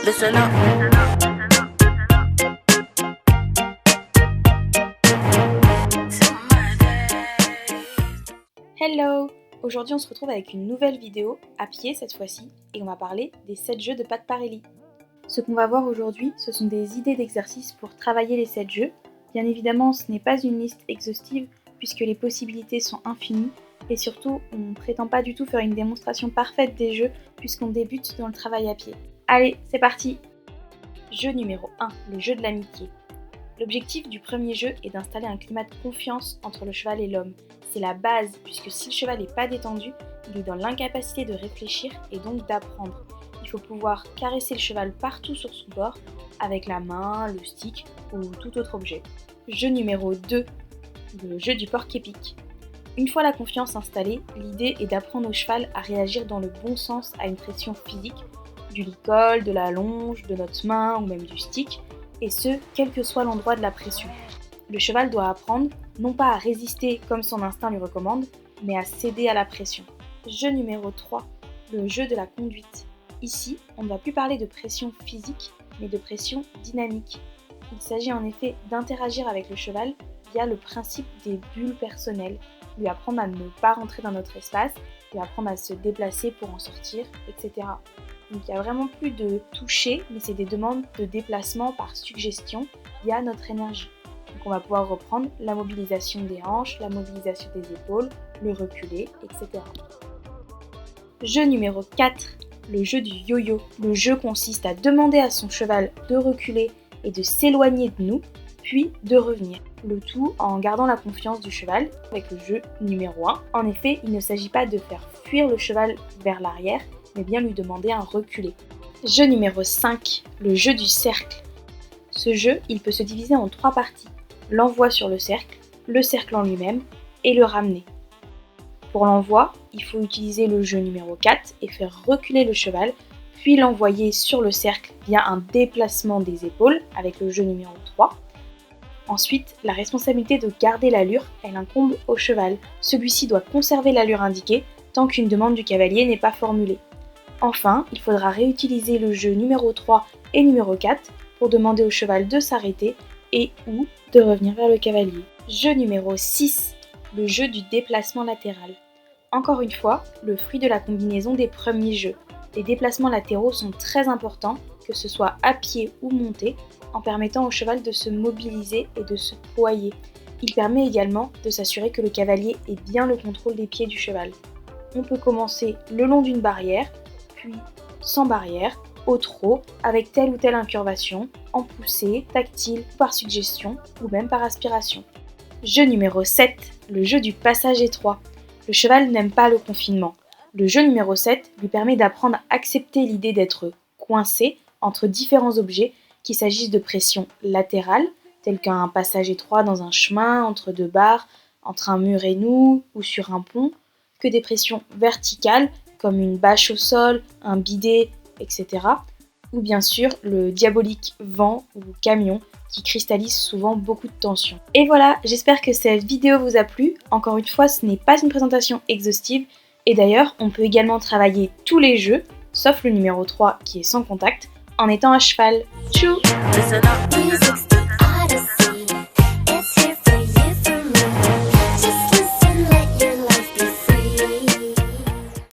Listen up. Hello! Aujourd'hui on se retrouve avec une nouvelle vidéo, à pied cette fois-ci, et on va parler des 7 jeux de Pat Parelli. Ce qu'on va voir aujourd'hui, ce sont des idées d'exercices pour travailler les 7 jeux. Bien évidemment, ce n'est pas une liste exhaustive, puisque les possibilités sont infinies, et surtout, on ne prétend pas du tout faire une démonstration parfaite des jeux, puisqu'on débute dans le travail à pied. Allez, c'est parti! Jeu numéro 1, le jeu de l'amitié. L'objectif du premier jeu est d'installer un climat de confiance entre le cheval et l'homme. C'est la base, puisque si le cheval n'est pas détendu, il est dans l'incapacité de réfléchir et donc d'apprendre. Il faut pouvoir caresser le cheval partout sur son corps, avec la main, le stick ou tout autre objet. Jeu numéro 2, le jeu du porc-épic. Une fois la confiance installée, l'idée est d'apprendre au cheval à réagir dans le bon sens à une pression physique, du licol, de la longe, de notre main ou même du stick, et ce, quel que soit l'endroit de la pression. Le cheval doit apprendre, non pas à résister comme son instinct lui recommande, mais à céder à la pression. Jeu numéro 3, le jeu de la conduite. Ici, on ne va plus parler de pression physique, mais de pression dynamique. Il s'agit en effet d'interagir avec le cheval via le principe des bulles personnelles, lui apprendre à ne pas rentrer dans notre espace, lui apprendre à se déplacer pour en sortir, etc. Donc il n'y a vraiment plus de toucher, mais c'est des demandes de déplacement par suggestion via notre énergie. Donc on va pouvoir reprendre la mobilisation des hanches, la mobilisation des épaules, le reculer, etc. Jeu numéro 4, le jeu du yo-yo. Le jeu consiste à demander à son cheval de reculer et de s'éloigner de nous, puis de revenir. Le tout en gardant la confiance du cheval avec le jeu numéro 1. En effet, il ne s'agit pas de faire fuir le cheval vers l'arrière, mais bien lui demander un reculer. Jeu numéro 5, le jeu du cercle. Ce jeu, il peut se diviser en 3 parties. L'envoi sur le cercle en lui-même et le ramener. Pour l'envoi, il faut utiliser le jeu numéro 4 et faire reculer le cheval, puis l'envoyer sur le cercle via un déplacement des épaules avec le jeu numéro 3. Ensuite, la responsabilité de garder l'allure, elle incombe au cheval. Celui-ci doit conserver l'allure indiquée tant qu'une demande du cavalier n'est pas formulée. Enfin, il faudra réutiliser le jeu numéro 3 et numéro 4 pour demander au cheval de s'arrêter et ou de revenir vers le cavalier. Jeu numéro 6, le jeu du déplacement latéral. Encore une fois, le fruit de la combinaison des premiers jeux. Les déplacements latéraux sont très importants, que ce soit à pied ou monté, en permettant au cheval de se mobiliser et de se ployer. Il permet également de s'assurer que le cavalier ait bien le contrôle des pieds du cheval. On peut commencer le long d'une barrière, puis sans barrière, au trot, avec telle ou telle incurvation, en poussée, tactile, par suggestion ou même par aspiration. Jeu numéro 7, le jeu du passage étroit. Le cheval n'aime pas le confinement. Le jeu numéro 7 lui permet d'apprendre à accepter l'idée d'être coincé entre différents objets, qu'il s'agisse de pression latérale, telle qu'un passage étroit dans un chemin, entre deux barres, entre un mur et nous ou sur un pont, que des pressions verticales, comme une bâche au sol, un bidet, etc. Ou bien sûr le diabolique vent ou camion qui cristallise souvent beaucoup de tension. Et voilà, j'espère que cette vidéo vous a plu. Encore une fois, ce n'est pas une présentation exhaustive. Et d'ailleurs, on peut également travailler tous les jeux, sauf le numéro 3 qui est sans contact, en étant à cheval. Tchou!